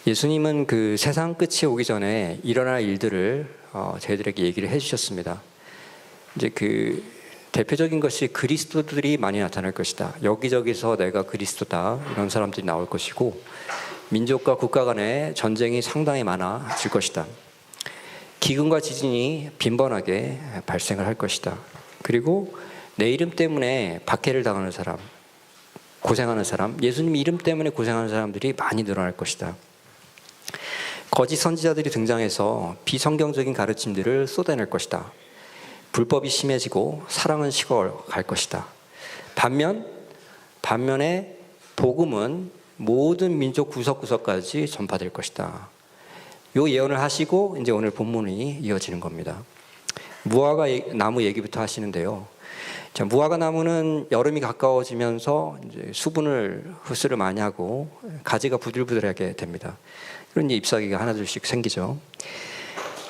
예수님은 그 세상 끝이 오기 전에 일어날 일들을 저희들에게 얘기를 해주셨습니다. 이제 그 대표적인 것이 그리스도들이 많이 나타날 것이다. 여기저기서 내가 그리스도다 이런 사람들이 나올 것이고, 민족과 국가 간의 전쟁이 상당히 많아질 것이다. 기근과 지진이 빈번하게 발생을 할 것이다. 그리고 내 이름 때문에 박해를 당하는 사람, 고생하는 사람, 예수님 이름 때문에 고생하는 사람들이 많이 늘어날 것이다. 거짓 선지자들이 등장해서 비성경적인 가르침들을 쏟아낼 것이다. 불법이 심해지고 사랑은 식어갈 것이다. 반면에 복음은 모든 민족 구석구석까지 전파될 것이다. 요 예언을 하시고 이제 오늘 본문이 이어지는 겁니다. 무화과 나무 얘기부터 하시는데요. 자, 무화과 나무는 여름이 가까워지면서 이제 수분을 흡수를 많이 하고 가지가 부들부들하게 됩니다. 그런 잎사귀가 하나둘씩 생기죠.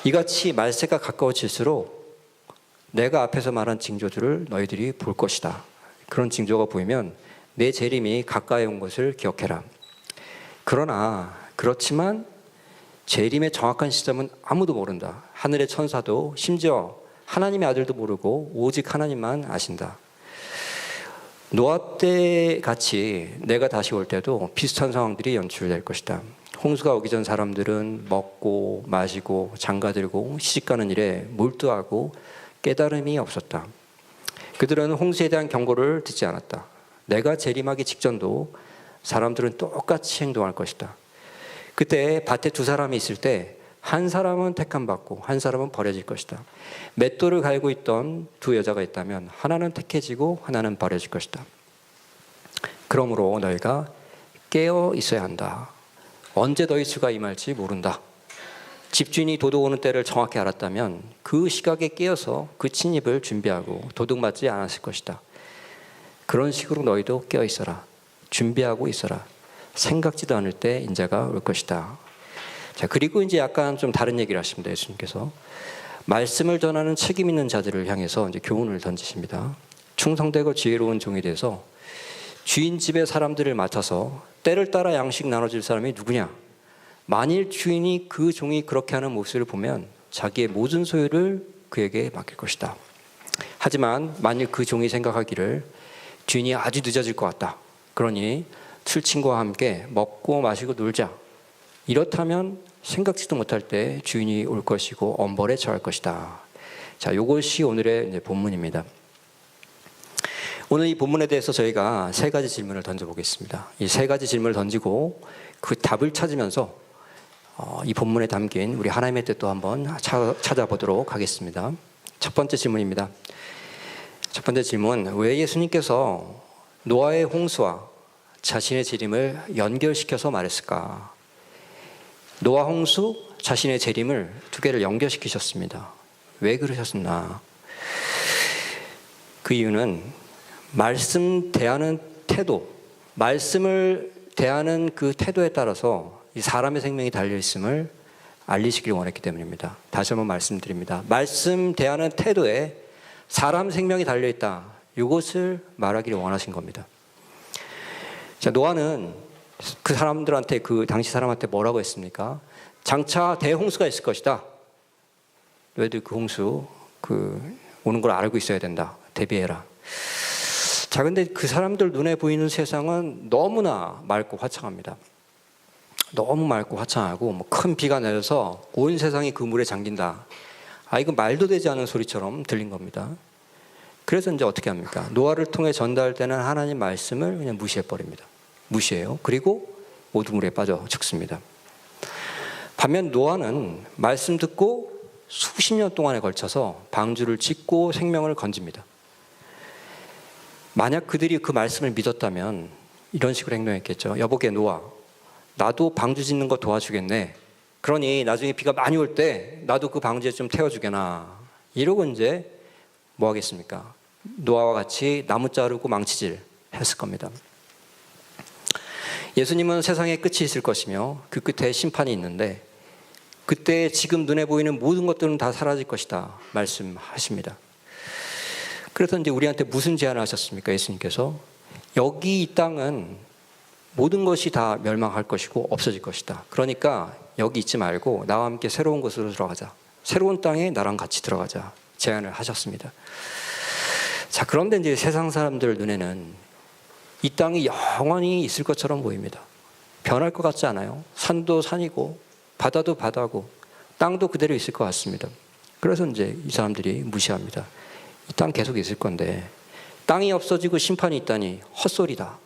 이같이 말세가 가까워질수록 내가 앞에서 말한 징조들을 너희들이 볼 것이다. 그런 징조가 보이면 내 재림이 가까이 온 것을 기억해라. 그렇지만 재림의 정확한 시점은 아무도 모른다. 하늘의 천사도 심지어 하나님의 아들도 모르고 오직 하나님만 아신다. 노아 때 같이 내가 다시 올 때도 비슷한 상황들이 연출될 것이다. 홍수가 오기 전 사람들은 먹고 마시고 장가들고 시집가는 일에 몰두하고 깨달음이 없었다. 그들은 홍수에 대한 경고를 듣지 않았다. 내가 재림하기 직전도 사람들은 똑같이 행동할 것이다. 그때 밭에 두 사람이 있을 때 한 사람은 택함받고 한 사람은 버려질 것이다. 맷돌을 갈고 있던 두 여자가 있다면 하나는 택해지고 하나는 버려질 것이다. 그러므로 너희가 깨어 있어야 한다. 언제 너희 수가 임할지 모른다. 집주인이 도둑 오는 때를 정확히 알았다면 그 시각에 깨어서 그 침입을 준비하고 도둑 맞지 않았을 것이다. 그런 식으로 너희도 깨어 있어라. 준비하고 있어라. 생각지도 않을 때 인자가 올 것이다. 자, 그리고 이제 약간 좀 다른 얘기를 하십니다. 예수님께서 말씀을 전하는 책임 있는 자들을 향해서 이제 교훈을 던지십니다. 충성되고 지혜로운 종이 돼서 주인 집의 사람들을 맡아서 때를 따라 양식 나눠줄 사람이 누구냐? 만일 주인이 그 종이 그렇게 하는 모습을 보면 자기의 모든 소유를 그에게 맡길 것이다. 하지만 만일 그 종이 생각하기를 주인이 아주 늦어질 것 같다. 그러니 술친구와 함께 먹고 마시고 놀자. 이렇다면 생각지도 못할 때 주인이 올 것이고 엄벌에 처할 것이다. 자, 이것이 오늘의 이제 본문입니다. 오늘 이 본문에 대해서 저희가 세 가지 질문을 던져보겠습니다. 이 세 가지 질문을 던지고 그 답을 찾으면서 이 본문에 담긴 우리 하나님의 뜻도 한번 찾아보도록 하겠습니다. 첫 번째 질문입니다. 첫 번째 질문, 왜 예수님께서 노아의 홍수와 자신의 재림을 연결시켜서 말했을까? 노아 홍수, 자신의 재림을 두 개를 연결시키셨습니다. 왜 그러셨나? 그 이유는 말씀 대하는 태도, 말씀을 대하는 그 태도에 따라서 이 사람의 생명이 달려있음을 알리시길 원했기 때문입니다. 다시 한번 말씀드립니다. 말씀 대하는 태도에 사람 생명이 달려있다. 이것을 말하기를 원하신 겁니다. 자, 노아는 그 사람들한테, 그 당시 사람한테 뭐라고 했습니까? 장차 대홍수가 있을 것이다. 너희들 그 홍수 오는 걸 알고 있어야 된다. 대비해라. 자, 근데 그 사람들 눈에 보이는 세상은 너무나 맑고 화창합니다. 너무 맑고 화창하고 뭐 큰 비가 내려서 온 세상이 그 물에 잠긴다. 이거 말도 되지 않은 소리처럼 들린 겁니다. 그래서 이제 어떻게 합니까? 노아를 통해 전달되는 하나님 말씀을 그냥 무시해버립니다. 무시해요. 그리고 모두 물에 빠져 죽습니다. 반면 노아는 말씀 듣고 수십 년 동안에 걸쳐서 방주를 짓고 생명을 건집니다. 만약 그들이 그 말씀을 믿었다면 이런 식으로 행동했겠죠. 여보게 노아, 나도 방주 짓는 거 도와주겠네. 그러니 나중에 비가 많이 올 때 나도 그 방주에 좀 태워주게나. 이러고 이제 뭐 하겠습니까? 노아와 같이 나무 자르고 망치질 했을 겁니다. 예수님은 세상에 끝이 있을 것이며 그 끝에 심판이 있는데 그때 지금 눈에 보이는 모든 것들은 다 사라질 것이다 말씀하십니다. 그래서 이제 우리한테 무슨 제안을 하셨습니까? 예수님께서 여기 이 땅은 모든 것이 다 멸망할 것이고 없어질 것이다. 그러니까 여기 있지 말고 나와 함께 새로운 곳으로 들어가자. 새로운 땅에 나랑 같이 들어가자. 제안을 하셨습니다. 자, 그런데 이제 세상 사람들 눈에는 이 땅이 영원히 있을 것처럼 보입니다. 변할 것 같지 않아요? 산도 산이고 바다도 바다고 땅도 그대로 있을 것 같습니다. 그래서 이제 이 사람들이 무시합니다. 이 땅 계속 있을 건데 땅이 없어지고 심판이 있다니 헛소리다.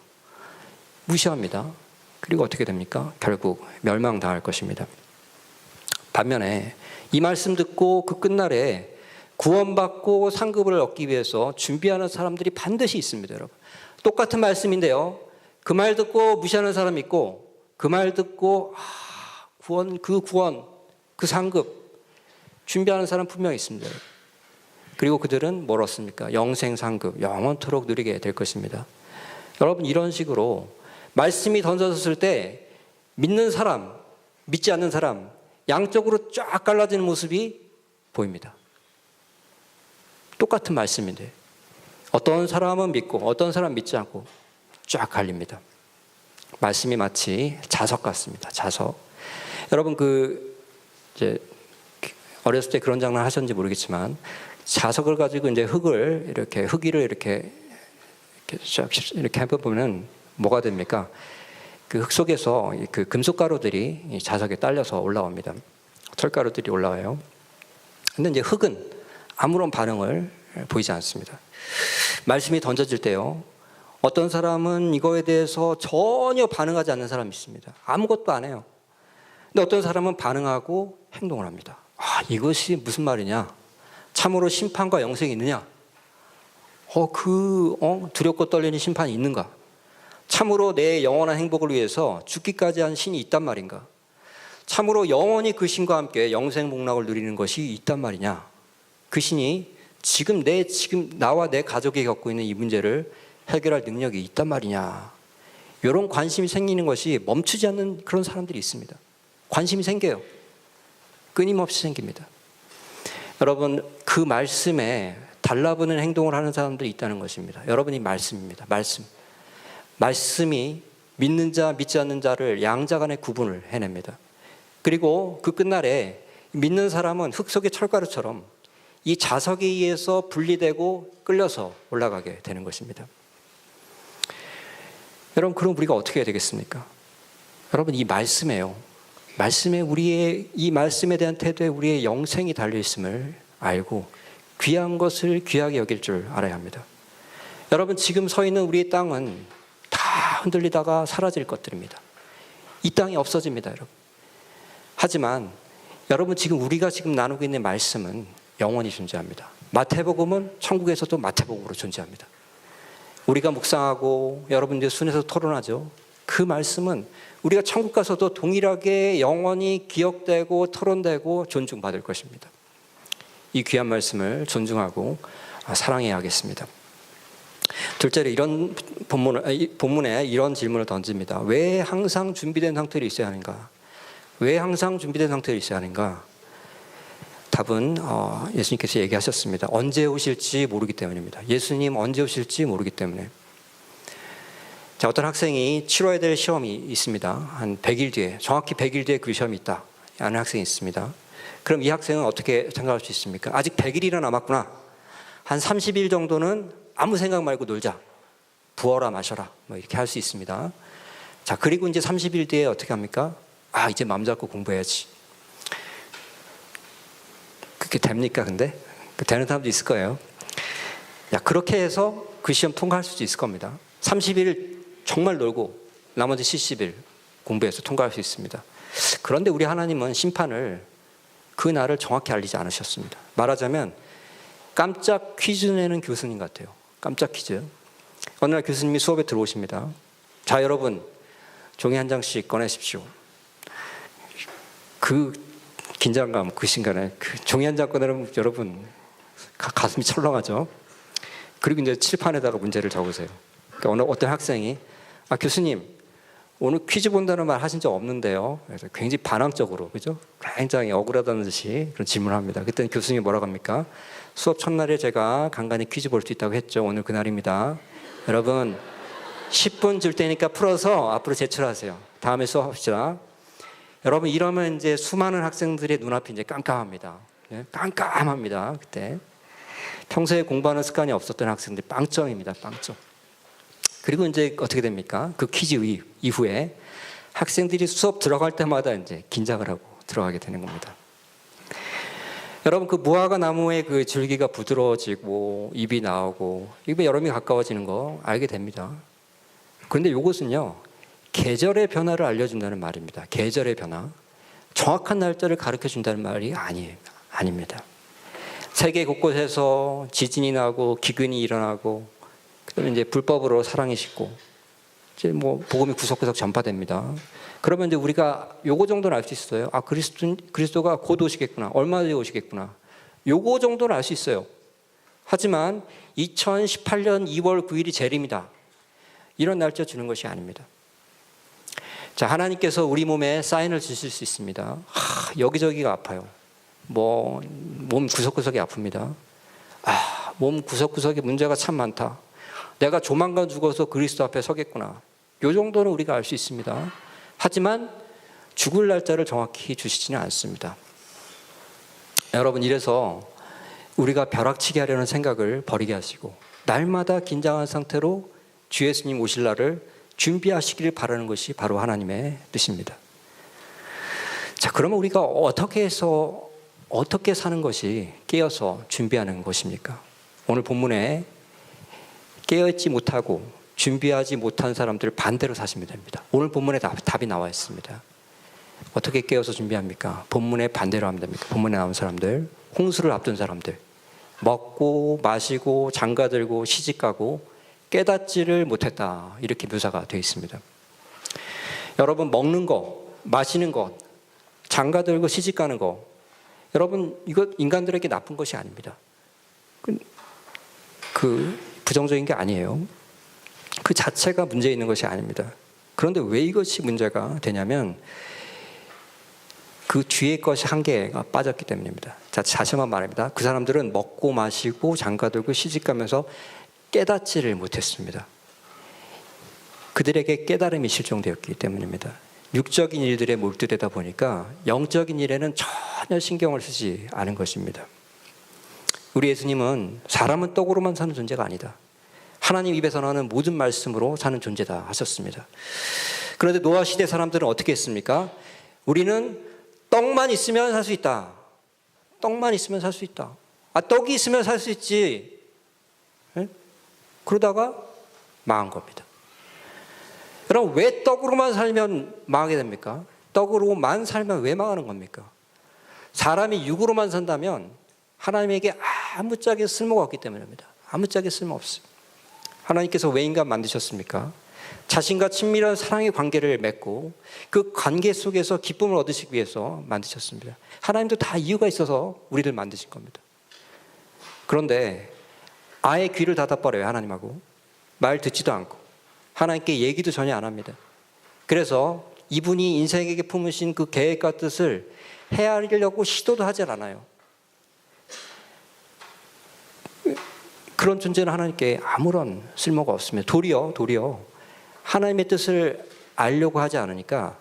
무시합니다. 그리고 어떻게 됩니까? 결국 멸망당할 것입니다. 반면에 이 말씀 듣고 그 끝날에 구원받고 상급을 얻기 위해서 준비하는 사람들이 반드시 있습니다, 여러분. 똑같은 말씀인데요. 그 말 듣고 무시하는 사람이 있고 그 말 듣고 구원, 그 상급 준비하는 사람 분명히 있습니다. 그리고 그들은 뭘 얻습니까? 영생 상급, 영원토록 누리게 될 것입니다. 여러분, 이런 식으로 말씀이 던져졌을 때 믿는 사람, 믿지 않는 사람 양쪽으로 쫙 갈라지는 모습이 보입니다. 똑같은 말씀인데 어떤 사람은 믿고 어떤 사람은 믿지 않고 쫙 갈립니다. 말씀이 마치 자석 같습니다. 자석. 여러분 이제 어렸을 때 그런 장난 하셨는지 모르겠지만 자석을 가지고 이제 흙위를 이렇게 해보면 뭐가 됩니까? 그 흙 속에서 그 금속 가루들이 자석에 딸려서 올라옵니다. 철가루들이 올라와요. 근데 이제 흙은 아무런 반응을 보이지 않습니다. 말씀이 던져질 때요. 어떤 사람은 이거에 대해서 전혀 반응하지 않는 사람이 있습니다. 아무것도 안 해요. 근데 어떤 사람은 반응하고 행동을 합니다. 이것이 무슨 말이냐? 참으로 심판과 영생이 있느냐? 두렵고 떨리는 심판이 있는가? 참으로 내 영원한 행복을 위해서 죽기까지 한 신이 있단 말인가? 참으로 영원히 그 신과 함께 영생 복락을 누리는 것이 있단 말이냐? 그 신이 지금 나와 내 가족이 겪고 있는 이 문제를 해결할 능력이 있단 말이냐? 이런 관심이 생기는 것이 멈추지 않는 그런 사람들이 있습니다. 관심이 생겨요. 끊임없이 생깁니다. 여러분, 그 말씀에 달라붙는 행동을 하는 사람들이 있다는 것입니다. 여러분이 말씀입니다. 말씀이 믿는 자, 믿지 않는 자를 양자 간의 구분을 해냅니다. 그리고 그 끝날에 믿는 사람은 흙 속의 철가루처럼 이 자석에 의해서 분리되고 끌려서 올라가게 되는 것입니다. 여러분, 그럼 우리가 어떻게 해야 되겠습니까? 여러분, 이 말씀에요. 이 말씀에 대한 태도에 우리의 영생이 달려있음을 알고 귀한 것을 귀하게 여길 줄 알아야 합니다. 여러분, 지금 서 있는 우리의 땅은 다 흔들리다가 사라질 것들입니다. 이 땅이 없어집니다, 여러분. 하지만 여러분, 우리가 나누고 있는 말씀은 영원히 존재합니다. 마태복음은 천국에서도 마태복음으로 존재합니다. 우리가 묵상하고 여러분들 순에서 토론하죠. 그 말씀은 우리가 천국 가서도 동일하게 영원히 기억되고 토론되고 존중받을 것입니다. 이 귀한 말씀을 존중하고 사랑해야 하겠습니다. 둘째로 이런 본문에 이런 질문을 던집니다. 왜 항상 준비된 상태로 있어야 하는가? 왜 항상 준비된 상태로 있어야 하는가? 답은 예수님께서 얘기하셨습니다. 언제 오실지 모르기 때문입니다. 예수님 언제 오실지 모르기 때문에. 자, 어떤 학생이 치러야 될 시험이 있습니다. 한 100일 뒤에, 정확히 100일 뒤에 그 시험이 있다 하는 학생이 있습니다. 그럼 이 학생은 어떻게 생각할 수 있습니까? 아직 100일이나 남았구나. 한 30일 정도는 아무 생각 말고 놀자. 부어라 마셔라. 이렇게 할 수 있습니다. 자, 그리고 이제 30일 뒤에 어떻게 합니까? 이제 마음 잡고 공부해야지. 그게 됩니까, 근데? 되는 사람도 있을 거예요. 그렇게 해서 그 시험 통과할 수도 있을 겁니다. 30일 정말 놀고 나머지 70일 공부해서 통과할 수 있습니다. 그런데 우리 하나님은 심판을 그 날을 정확히 알리지 않으셨습니다. 말하자면 깜짝 퀴즈 내는 교수님 같아요. 깜짝 퀴즈. 어느 날 교수님이 수업에 들어오십니다. 자, 여러분 종이 한 장씩 꺼내십시오. 그 긴장감, 그 순간에 종이 한 장 꺼내면 여러분 가슴이 철렁하죠. 그리고 이제 칠판에다가 문제를 적으세요. 그러니까 어떤 학생이 교수님 오늘 퀴즈 본다는 말 하신 적 없는데요. 그래서 굉장히 반항적으로, 그죠? 굉장히 억울하다는 듯이 그런 질문을 합니다. 그때는 교수님이 뭐라고 합니까? 수업 첫날에 제가 간간히 퀴즈 볼 수 있다고 했죠. 오늘 그날입니다. 여러분, 10분 줄 테니까 풀어서 앞으로 제출하세요. 다음에 수업합시다. 여러분, 이러면 이제 수많은 학생들의 눈앞이 이제 깜깜합니다. 깜깜합니다. 그때. 평소에 공부하는 습관이 없었던 학생들 빵점입니다. 빵점. 그리고 이제 어떻게 됩니까? 그 퀴즈 이후에 학생들이 수업 들어갈 때마다 이제 긴장을 하고 들어가게 되는 겁니다. 여러분, 그 무화과 나무의 그 줄기가 부드러워지고 잎이 나오고 입에 여름이 가까워지는 거 알게 됩니다. 그런데 이것은요, 계절의 변화를 알려준다는 말입니다. 계절의 변화. 정확한 날짜를 가르쳐 준다는 말이 아닙니다. 세계 곳곳에서 지진이 나고 기근이 일어나고 그다음에 이제 불법으로 사랑이 식고 이제 뭐 복음이 구석구석 전파됩니다. 그러면 이제 우리가 요거 정도는 알 수 있어요. 아, 그리스도가 곧 오시겠구나. 얼마 뒤에 오시겠구나. 요거 정도는 알 수 있어요. 하지만 2018년 2월 9일이 재림이다. 이런 날짜 주는 것이 아닙니다. 자, 하나님께서 우리 몸에 사인을 주실 수 있습니다. 여기저기가 아파요. 뭐 몸 구석구석이 아픕니다. 몸 구석구석에 문제가 참 많다. 내가 조만간 죽어서 그리스도 앞에 서겠구나. 요 정도는 우리가 알 수 있습니다. 하지만 죽을 날짜를 정확히 주시지는 않습니다. 여러분, 이래서 우리가 벼락치기 하려는 생각을 버리게 하시고 날마다 긴장한 상태로 주 예수님 오실 날을 준비하시기를 바라는 것이 바로 하나님의 뜻입니다. 자, 그러면 우리가 어떻게 사는 것이 깨어서 준비하는 것입니까? 오늘 본문에 깨어있지 못하고 준비하지 못한 사람들을 반대로 사시면 됩니다. 오늘 본문에 답이 나와 있습니다. 어떻게 깨어서 준비합니까? 본문에 반대로 하면 됩니까? 본문에 나온 사람들, 홍수를 앞둔 사람들, 먹고 마시고 장가들고 시집가고 깨닫지를 못했다, 이렇게 묘사가 되어 있습니다. 여러분, 먹는 거, 마시는 것, 장가들고 시집가는 거, 여러분, 이거 인간들에게 나쁜 것이 아닙니다. 부정적인 게 아니에요. 그 자체가 문제 있는 것이 아닙니다. 그런데 왜 이것이 문제가 되냐면 그 뒤에 것이 한계가 빠졌기 때문입니다. 자, 다시 한번 말합니다. 그 사람들은 먹고 마시고 장가들고 시집가면서 깨닫지를 못했습니다. 그들에게 깨달음이 실종되었기 때문입니다. 육적인 일들에 몰두되다 보니까 영적인 일에는 전혀 신경을 쓰지 않은 것입니다. 우리 예수님은 사람은 떡으로만 사는 존재가 아니다. 하나님 입에서 나오는 모든 말씀으로 사는 존재다 하셨습니다. 그런데 노아 시대 사람들은 어떻게 했습니까? 우리는 떡만 있으면 살 수 있다. 떡만 있으면 살 수 있다. 떡이 있으면 살 수 있지. 네? 그러다가 망한 겁니다. 여러분, 왜 떡으로만 살면 망하게 됩니까? 떡으로만 살면 왜 망하는 겁니까? 사람이 육으로만 산다면 하나님에게 아무짝에 쓸모가 없기 때문입니다. 아무짝에 쓸모없어요. 하나님께서 왜 인간 만드셨습니까? 자신과 친밀한 사랑의 관계를 맺고 그 관계 속에서 기쁨을 얻으시기 위해서 만드셨습니다. 하나님도 다 이유가 있어서 우리를 만드신 겁니다. 그런데 아예 귀를 닫아버려요. 하나님하고 말 듣지도 않고 하나님께 얘기도 전혀 안 합니다. 그래서 이분이 인생에게 품으신 그 계획과 뜻을 헤아리려고 시도도 하질 않아요. 그런 존재는 하나님께 아무런 쓸모가 없습니다. 도리어 하나님의 뜻을 알려고 하지 않으니까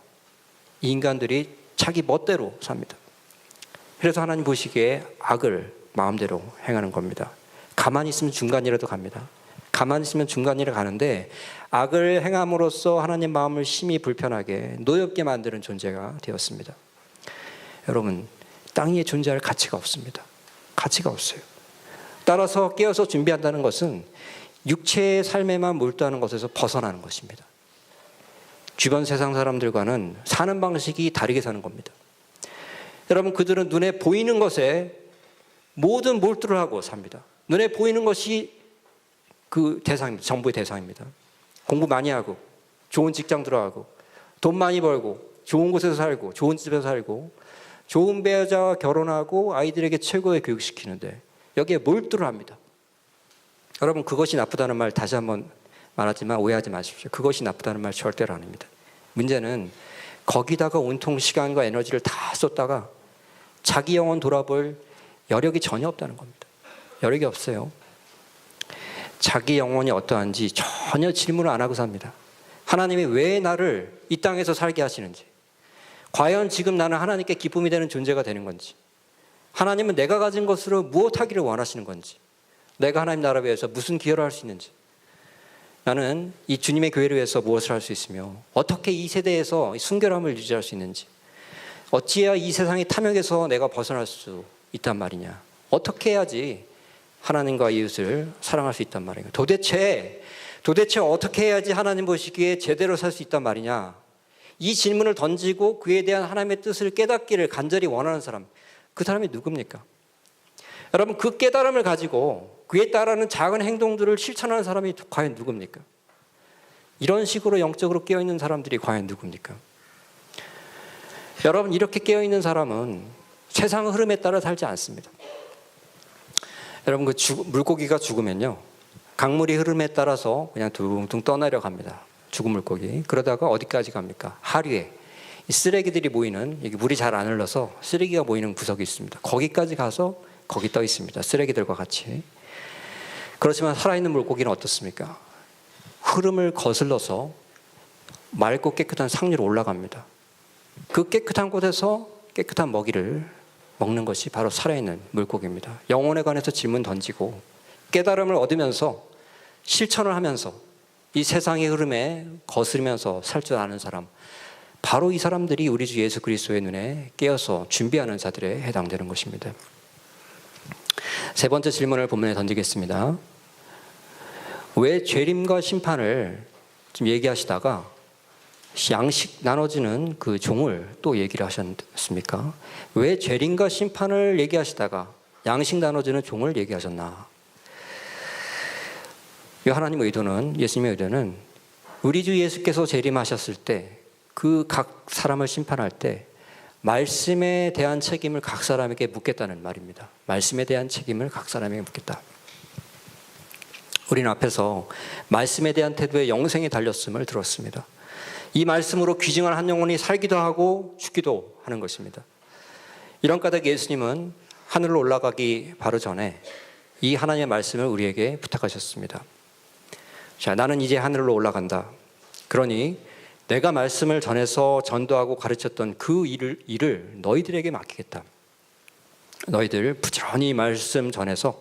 인간들이 자기 멋대로 삽니다. 그래서 하나님 보시기에 악을 마음대로 행하는 겁니다. 가만히 있으면 중간이라도 갑니다. 가만히 있으면 중간이라 가는데 악을 행함으로써 하나님 마음을 심히 불편하게 노엽게 만드는 존재가 되었습니다. 여러분, 땅 위에 존재할 가치가 없습니다. 가치가 없어요. 따라서 깨어서 준비한다는 것은 육체의 삶에만 몰두하는 것에서 벗어나는 것입니다. 주변 세상 사람들과는 사는 방식이 다르게 사는 겁니다. 여러분, 그들은 눈에 보이는 것에 모든 몰두를 하고 삽니다. 눈에 보이는 것이 그 대상입니다. 전부의 대상입니다. 공부 많이 하고 좋은 직장 들어가고 돈 많이 벌고 좋은 곳에서 살고 좋은 집에서 살고 좋은 배우자와 결혼하고 아이들에게 최고의 교육시키는데 여기에 몰두를 합니다. 여러분, 그것이 나쁘다는 말 다시 한번 말하지만 오해하지 마십시오. 그것이 나쁘다는 말 절대로 아닙니다. 문제는 거기다가 온통 시간과 에너지를 다 쏟다가 자기 영혼 돌아볼 여력이 전혀 없다는 겁니다. 여력이 없어요. 자기 영혼이 어떠한지 전혀 질문을 안 하고 삽니다. 하나님이 왜 나를 이 땅에서 살게 하시는지, 과연 지금 나는 하나님께 기쁨이 되는 존재가 되는 건지, 하나님은 내가 가진 것으로 무엇 하기를 원하시는 건지, 내가 하나님 나라 위해서 무슨 기여를 할 수 있는지, 나는 이 주님의 교회를 위해서 무엇을 할 수 있으며 어떻게 이 세대에서 순결함을 유지할 수 있는지, 어찌해야 이 세상의 탐욕에서 내가 벗어날 수 있단 말이냐, 어떻게 해야지 하나님과 이웃을 사랑할 수 있단 말이냐, 도대체 어떻게 해야지 하나님 보시기에 제대로 살 수 있단 말이냐, 이 질문을 던지고 그에 대한 하나님의 뜻을 깨닫기를 간절히 원하는 사람, 그 사람이 누굽니까? 여러분, 그 깨달음을 가지고 그에 따르는 작은 행동들을 실천하는 사람이 과연 누굽니까? 이런 식으로 영적으로 깨어있는 사람들이 과연 누굽니까? 여러분, 이렇게 깨어있는 사람은 세상 흐름에 따라 살지 않습니다. 여러분, 물고기가 죽으면요, 강물이 흐름에 따라서 그냥 둥둥 떠내려 갑니다. 죽은 물고기. 그러다가 어디까지 갑니까? 하류에 이 쓰레기들이 모이는, 여기 물이 잘 안 흘러서 쓰레기가 모이는 구석이 있습니다. 거기까지 가서 거기 떠 있습니다. 쓰레기들과 같이. 그렇지만 살아있는 물고기는 어떻습니까? 흐름을 거슬러서 맑고 깨끗한 상류로 올라갑니다. 그 깨끗한 곳에서 깨끗한 먹이를 먹는 것이 바로 살아있는 물고기입니다. 영혼에 관해서 질문 던지고 깨달음을 얻으면서 실천을 하면서 이 세상의 흐름에 거스르면서 살 줄 아는 사람, 바로 이 사람들이 우리 주 예수 그리스도의 눈에 깨어서 준비하는 자들에 해당되는 것입니다. 세 번째 질문을 본문에 던지겠습니다. 왜 죄림과 심판을 좀 얘기하시다가 양식 나눠지는 그 종을 또 얘기를 하셨습니까? 왜 죄림과 심판을 얘기하시다가 양식 나눠지는 종을 얘기하셨나? 하나님의 의도는, 예수님의 의도는 우리 주 예수께서 재림하셨을 때 그 각 사람을 심판할 때 말씀에 대한 책임을 각 사람에게 묻겠다는 말입니다. 말씀에 대한 책임을 각 사람에게 묻겠다. 우리는 앞에서 말씀에 대한 태도에 영생이 달렸음을 들었습니다. 이 말씀으로 귀증한 한 영혼이 살기도 하고 죽기도 하는 것입니다. 이런 까닭에 예수님은 하늘로 올라가기 바로 전에 이 하나님의 말씀을 우리에게 부탁하셨습니다. 자, 나는 이제 하늘로 올라간다. 그러니 내가 말씀을 전해서 전도하고 가르쳤던 그 일을 너희들에게 맡기겠다. 너희들 부지런히 말씀 전해서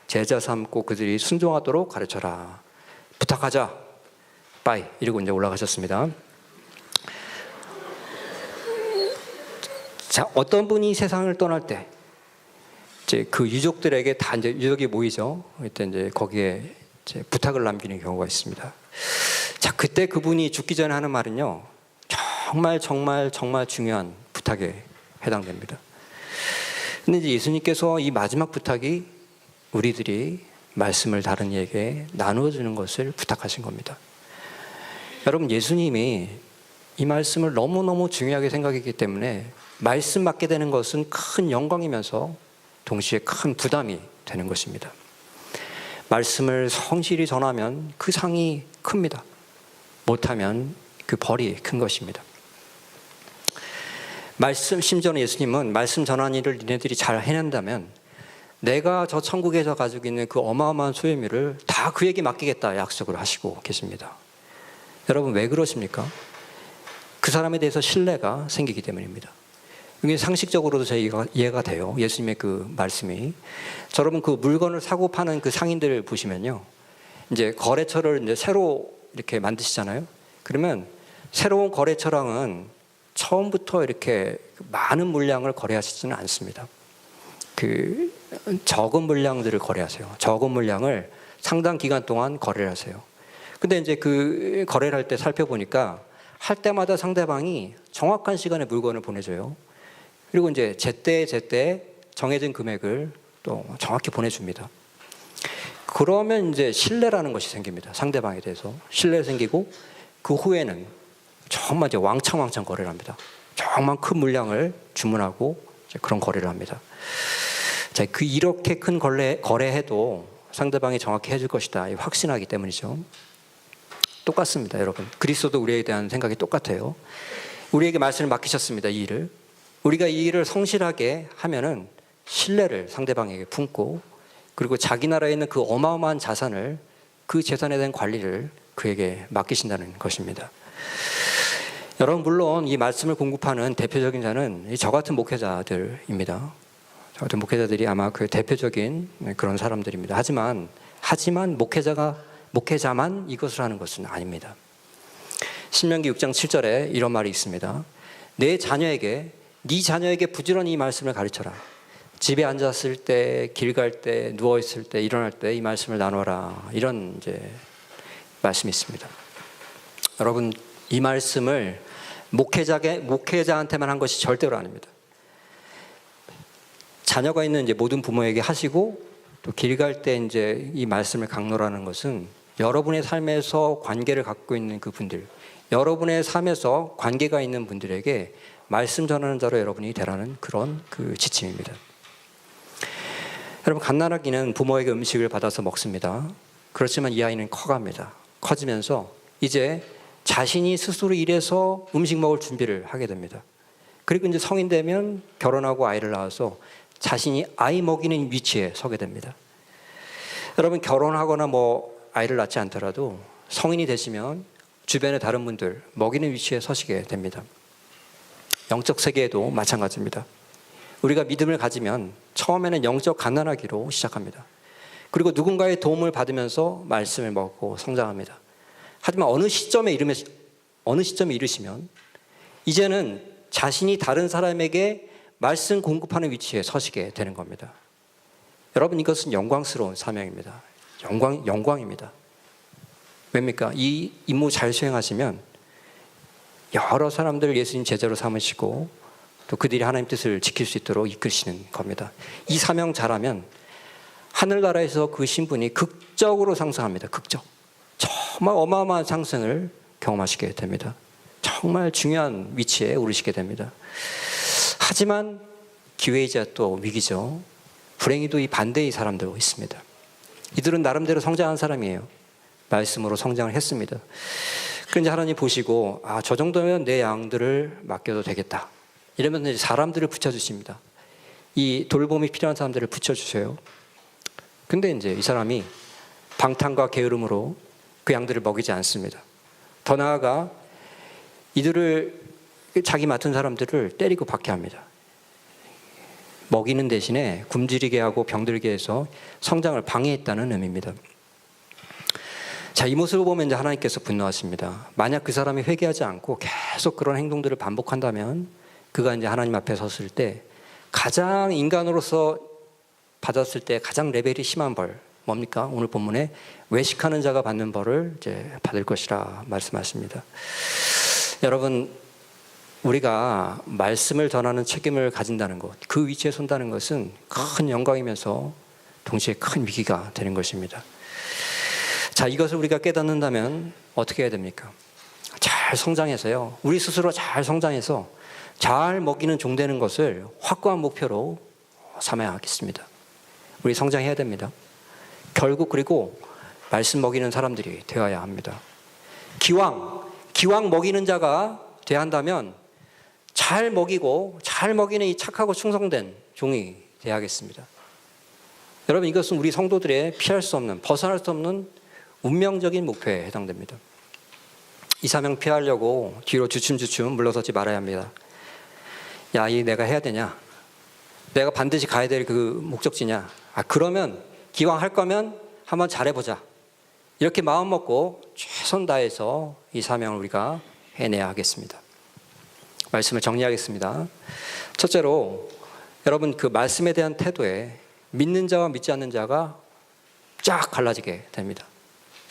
제자 삼고 그들이 순종하도록 가르쳐라. 부탁하자. 빠이. 이러고 이제 올라가셨습니다. 자, 어떤 분이 세상을 떠날 때 이제 그 유족들에게 다 이제 유족이 모이죠. 그때 이제 거기에 이제 부탁을 남기는 경우가 있습니다. 자, 그때 그분이 죽기 전에 하는 말은요, 정말 중요한 부탁에 해당됩니다. 근데 이제 예수님께서 이 마지막 부탁이 우리들이 말씀을 다른 이에게 나누어 주는 것을 부탁하신 겁니다. 여러분, 예수님이 이 말씀을 너무너무 중요하게 생각했기 때문에 말씀 맡게 되는 것은 큰 영광이면서 동시에 큰 부담이 되는 것입니다. 말씀을 성실히 전하면 그 상이 큽니다. 못하면 그 벌이 큰 것입니다. 심지어는 예수님은 말씀 전하는 일을 니네들이 잘 해낸다면 내가 저 천국에서 가지고 있는 그 어마어마한 소유물을 다 그에게 맡기겠다 약속을 하시고 계십니다. 여러분, 왜 그러십니까? 그 사람에 대해서 신뢰가 생기기 때문입니다. 이게 상식적으로도 저희가 이해가 돼요. 예수님의 그 말씀이. 여러분, 그 물건을 사고 파는 그 상인들 보시면요, 이제 거래처를 이제 새로 이렇게 만드시잖아요. 그러면 새로운 거래처랑은 처음부터 이렇게 많은 물량을 거래하시지는 않습니다. 그 적은 물량들을 거래하세요. 적은 물량을 상당 기간 동안 거래를 하세요. 근데 이제 그 거래를 할 때 살펴보니까 할 때마다 상대방이 정확한 시간에 물건을 보내줘요. 그리고 이제 제때 정해진 금액을 또 정확히 보내줍니다. 그러면 이제 신뢰라는 것이 생깁니다. 상대방에 대해서 신뢰가 생기고, 그 후에는 정말 이제 왕창 거래를 합니다. 정말 큰 물량을 주문하고 이제 그런 거래를 합니다. 자, 이렇게 큰 거래해도 상대방이 정확히 해줄 것이다 확신하기 때문이죠. 똑같습니다, 여러분. 그리스도도 우리에 대한 생각이 똑같아요. 우리에게 말씀을 맡기셨습니다, 이 일을. 우리가 이 일을 성실하게 하면은 신뢰를 상대방에게 품고, 그리고 자기 나라에 있는 그 어마어마한 자산을, 그 재산에 대한 관리를 그에게 맡기신다는 것입니다. 여러분, 물론 이 말씀을 공급하는 대표적인 자는 저 같은 목회자들입니다. 저 같은 목회자들이 아마 그 대표적인 그런 사람들입니다. 하지만 목회자만 이것을 하는 것은 아닙니다. 신명기 6장 7절에 이런 말이 있습니다. 네 자녀에게 부지런히 이 말씀을 가르쳐라. 집에 앉았을 때, 길 갈 때, 누워 있을 때, 일어날 때 이 말씀을 나눠라. 이런 이제 말씀이 있습니다. 여러분, 이 말씀을 목회자한테만 한 것이 절대로 아닙니다. 자녀가 있는 이제 모든 부모에게 하시고, 또 길 갈 때 이제 이 말씀을 강론하는 것은 여러분의 삶에서 관계를 갖고 있는 그 분들, 여러분의 삶에서 관계가 있는 분들에게 말씀 전하는 자로 여러분이 되라는 그런 그 지침입니다. 여러분, 갓난아기는 부모에게 음식을 받아서 먹습니다. 그렇지만 이 아이는 커갑니다. 커지면서 이제 자신이 스스로 일해서 음식 먹을 준비를 하게 됩니다. 그리고 이제 성인 되면 결혼하고 아이를 낳아서 자신이 아이 먹이는 위치에 서게 됩니다. 여러분, 결혼하거나 아이를 낳지 않더라도 성인이 되시면 주변의 다른 분들 먹이는 위치에 서시게 됩니다. 영적 세계에도 마찬가지입니다. 우리가 믿음을 가지면 처음에는 영적 갓난아기로 시작합니다. 그리고 누군가의 도움을 받으면서 말씀을 먹고 성장합니다. 하지만 어느 시점에 이르시면 이제는 자신이 다른 사람에게 말씀 공급하는 위치에 서시게 되는 겁니다. 여러분, 이것은 영광스러운 사명입니다. 영광입니다. 왜입니까? 이 임무 잘 수행하시면 여러 사람들을 예수님 제자로 삼으시고 또 그들이 하나님 뜻을 지킬 수 있도록 이끄시는 겁니다. 이 사명 잘하면 하늘나라에서 그 신분이 극적으로 상승합니다. 극적. 정말 어마어마한 상승을 경험하시게 됩니다. 정말 중요한 위치에 오르시게 됩니다. 하지만 기회이자 또 위기죠. 불행히도 이 반대의 사람도 있습니다. 이들은 나름대로 성장한 사람이에요. 말씀으로 성장을 했습니다. 그런데 하나님 보시고 저 정도면 내 양들을 맡겨도 되겠다. 이러면 이제 사람들을 붙여주십니다. 이 돌봄이 필요한 사람들을 붙여주세요. 근데 이제 이 사람이 방탕과 게으름으로 그 양들을 먹이지 않습니다. 더 나아가 이들을 자기 맡은 사람들을 때리고 박해합니다. 먹이는 대신에 굶주리게 하고 병들게 해서 성장을 방해했다는 의미입니다. 자, 이 모습을 보면 이제 하나님께서 분노하십니다. 만약 그 사람이 회개하지 않고 계속 그런 행동들을 반복한다면 그가 이제 하나님 앞에 섰을 때 가장 인간으로서 받았을 때 가장 레벨이 심한 벌 뭡니까? 오늘 본문에 외식하는 자가 받는 벌을 이제 받을 것이라 말씀하십니다. 여러분, 우리가 말씀을 전하는 책임을 가진다는 것, 그 위치에 선다는 것은 큰 영광이면서 동시에 큰 위기가 되는 것입니다. 자, 이것을 우리가 깨닫는다면 어떻게 해야 됩니까? 잘 성장해서요. 우리 스스로 잘 성장해서 잘 먹이는 종 되는 것을 확고한 목표로 삼아야 하겠습니다. 우리 성장해야 됩니다. 결국 그리고 말씀 먹이는 사람들이 되어야 합니다. 기왕 먹이는 자가 되어야 한다면 잘 먹이고 잘 먹이는 이 착하고 충성된 종이 되어야겠습니다. 여러분, 이것은 우리 성도들의 피할 수 없는, 벗어날 수 없는 운명적인 목표에 해당됩니다. 이 사명 피하려고 뒤로 주춤주춤 물러서지 말아야 합니다. 야, 이 내가 해야 되냐? 내가 반드시 가야 될 그 목적지냐? 그러면 기왕 할 거면 한번 잘해보자. 이렇게 마음 먹고 최선 다해서 이 사명을 우리가 해내야 하겠습니다. 말씀을 정리하겠습니다. 첫째로 여러분, 그 말씀에 대한 태도에 믿는 자와 믿지 않는 자가 쫙 갈라지게 됩니다.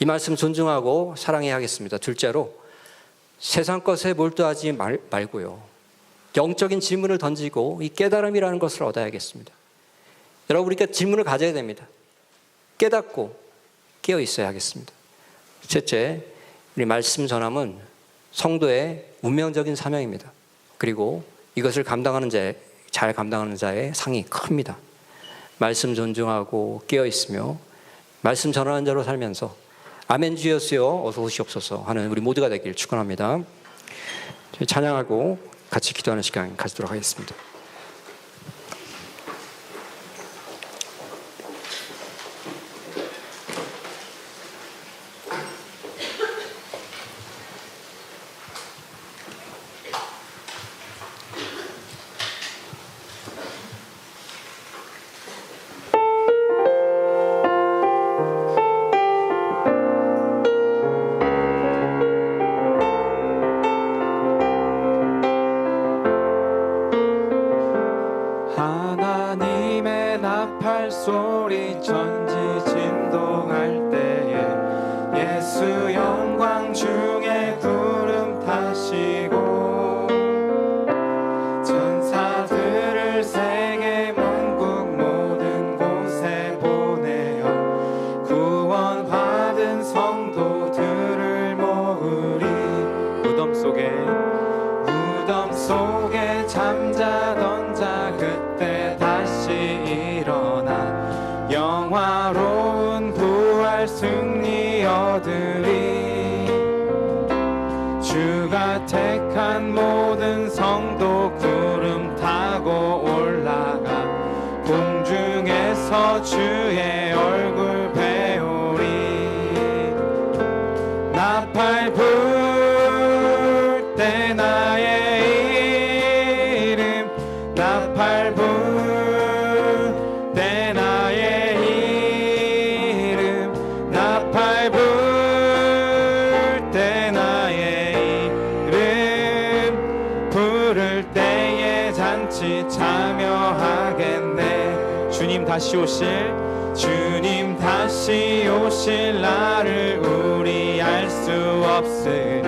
이 말씀 존중하고 사랑해야 하겠습니다. 둘째로 세상 것에 몰두하지 말고요, 영적인 질문을 던지고 이 깨달음이라는 것을 얻어야겠습니다. 여러분, 우리가 질문을 가져야 됩니다. 깨닫고 깨어 있어야 하겠습니다. 셋째, 우리 말씀 전함은 성도의 운명적인 사명입니다. 그리고 이것을 잘 감당하는 자의 상이 큽니다. 말씀 존중하고 깨어 있으며 말씀 전하는 자로 살면서 아멘 주였어요 어서 오시옵소서 하는 우리 모두가 되길 축원합니다. 저희 찬양하고 같이 기도하는 시간 가지도록 하겠습니다. 하나님의 나팔 소리 천지 진동할 때에 예수 영광 중에 구름 타시고 천사들을 세계 만국 모든 곳에 보내어 구원받은 성도들을 모으리. 무덤 속에 잠자던 자 그때 다시 일어나 영화로운 부활 승리 얻으리. 주가 택한 모든 성도 구름 타고 올라가 공중에서 주의 얼굴 배우리. 나팔 불 때 나의 이름 나팔 불 때 나의 이름 나팔 불 때 나의 이름 부를 때에 잔치 참여하겠네. 주님 다시 오실 날을 우리 알 수 없으니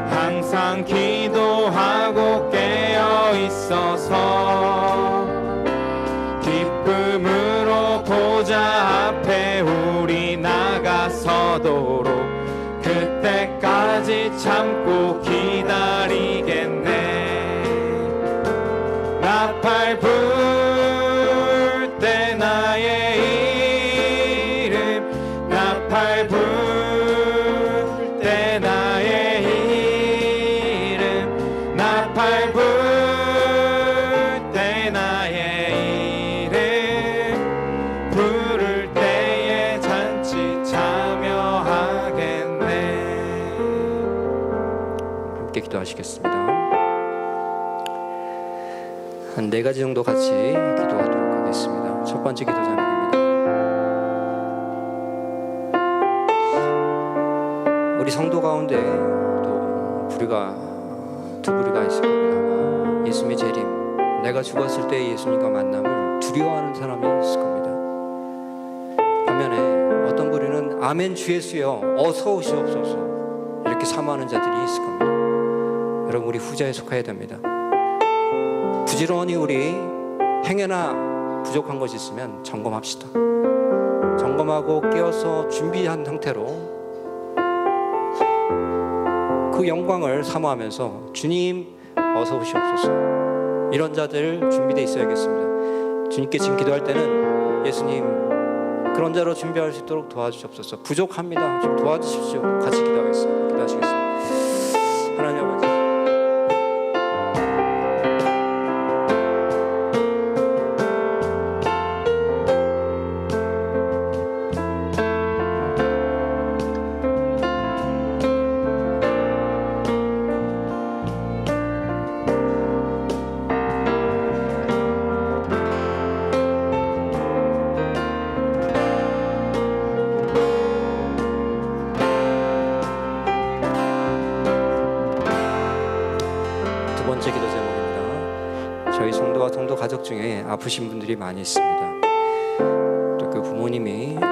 항상 기도하고 깨어 있어서 기쁨으로 보좌 앞에 우리 나가서도록 그때까지 참고 기다리겠네. 나팔 불 때 나의 이름 나팔 불 때 나의 이름 나팔 불 때 나의 이름 부를 때에 잔치 참여하겠네. 함께 기도하시겠습니다. 한 4가지 정도 같이 기도하도록 하겠습니다. 첫 번째 기도 제목입니다. 우리 성도 가운데 또 두 부류가 있을 겁니다. 예수님의 재림, 내가 죽었을 때 예수님과 만남을 두려워하는 사람이 있을 겁니다. 반면에 어떤 부류는 아멘 주 예수여 어서 오시옵소서 이렇게 사모하는 자들이 있을 겁니다. 여러분 우리 후자에 속해야 됩니다. 부지런히 우리 행여나 부족한 것이 있으면 점검합시다. 점검하고 깨어서 준비한 상태로 그 영광을 사모하면서 주님 어서 오시옵소서 이런 자들 준비되어 있어야겠습니다. 주님께 지금 기도할 때는 예수님 그런 자로 준비할 수 있도록 도와주시옵소서. 부족합니다. 좀 도와주십시오. 같이 기도하겠습니다. 기도하시겠습니다. 하나님 아버지 성도 가족 중에 아프신 분들이 많이 있습니다. 또 그 부모님이 또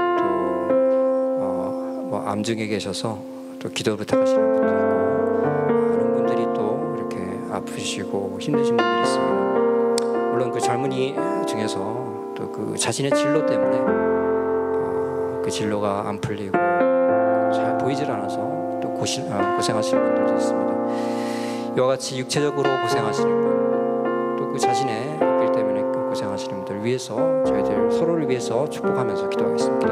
암중에 계셔서 또 기도 부탁하시는 분도 있고 많은 분들이 또 이렇게 아프시고 힘드신 분들이 있습니다. 물론 그 젊은이 중에서 또 그 자신의 진로 때문에 그 진로가 안 풀리고 잘 보이질 않아서 또 고생하시는 분들도 있습니다. 이와 같이 육체적으로 고생하시는 분, 또 그 자신의 일 때문에 고생하시는 분들 위해서 저희들 서로를 위해서 축복하면서 기도하겠습니다.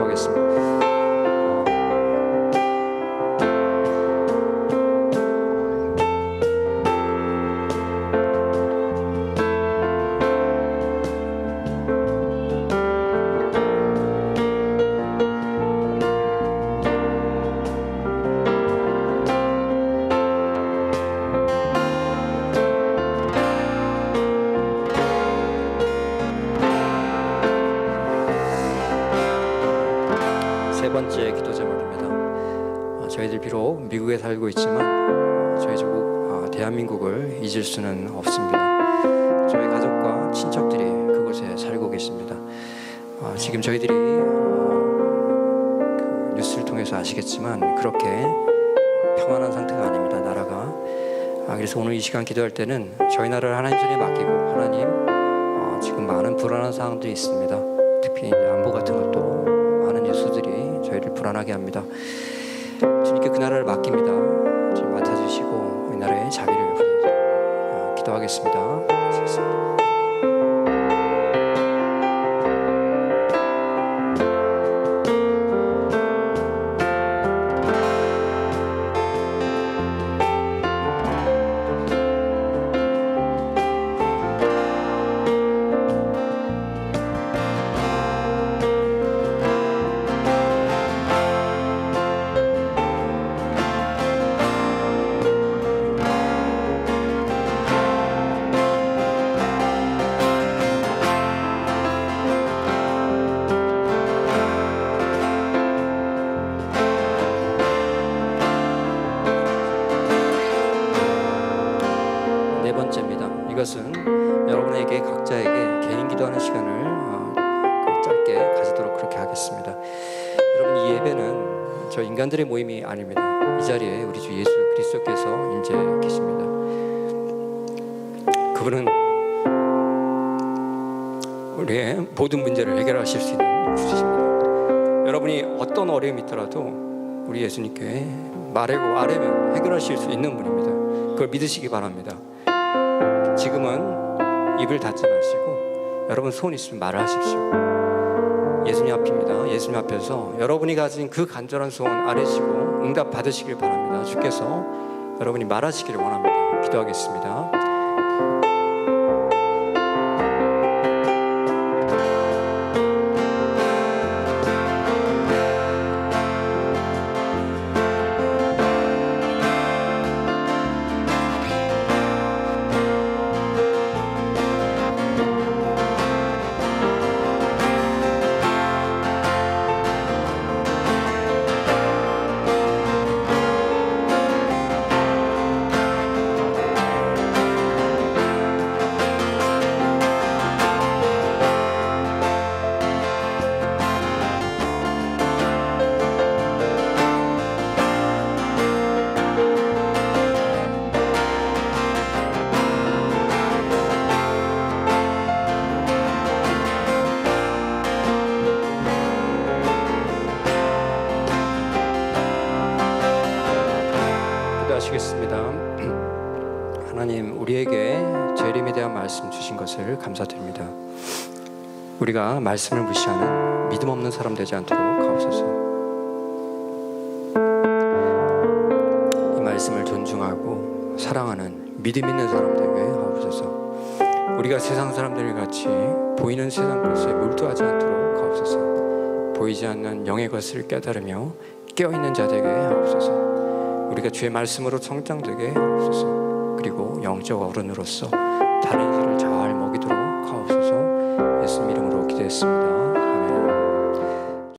세 번째 기도 제목입니다. 저희들 비록 미국에 살고 있지만 저희 조국 대한민국을 잊을 수는 없습니다. 저희 가족과 친척들이 그곳에 살고 계십니다. 지금 저희들이 그 뉴스를 통해서 아시겠지만 그렇게 평안한 상태가 아닙니다. 나라가. 그래서 오늘 이 시간 기도할 때는 저희 나라를 하나님 손에 맡기고 하나님 지금 많은 불안한 상황들이 있습니다. 특히 이제 안보 같은 것도 많은 뉴스들이 저희를 불안하게 합니다. 주님께 그 나라를 맡깁니다. 주님 맡아주시고 이 나라의 자비를 베푸소서. 기도하겠습니다. 하시겠습니다. 네 번째입니다. 이것은 여러분에게 각자에게 개인 기도하는 시간을 짧게 가지도록 그렇게 하겠습니다. 여러분, 이 예배는 저 인간들의 모임이 아닙니다. 이 자리에 우리 주 예수 그리스도께서 임재 계십니다. 그분은 우리의 모든 문제를 해결하실 수 있는 주십니다. 여러분이 어떤 어려움이 있더라도 우리 예수님께 말하고 아뢰면 해결하실 수 있는 분입니다. 그걸 믿으시기 바랍니다. 지금은 입을 닫지 마시고 여러분 소원 있으면 말을 하십시오. 예수님 앞입니다. 예수님 앞에서 여러분이 가진 그 간절한 소원 아뢰시고 응답 받으시길 바랍니다. 주께서 여러분이 말하시기를 원합니다. 기도하겠습니다. 기도하시겠습니다. 하나님, 우리에게 재림에 대한 말씀 주신 것을 감사드립니다. 우리가 말씀을 무시하는 믿음 없는 사람 되지 않도록 하옵소서. 이 말씀을 존중하고 사랑하는 믿음 있는 사람 되게 하옵소서. 우리가 세상 사람들 같이 보이는 세상 것에 몰두하지 않도록 하옵소서. 보이지 않는 영의 것을 깨달으며 깨어있는 자 되게 하옵소서. 우리가 주의 말씀으로 성장되게 하옵소서. 그리고 영적 어른으로서 다른 이들을 잘 먹이도록 하옵소서. 예수님 이름으로 기도했습니다.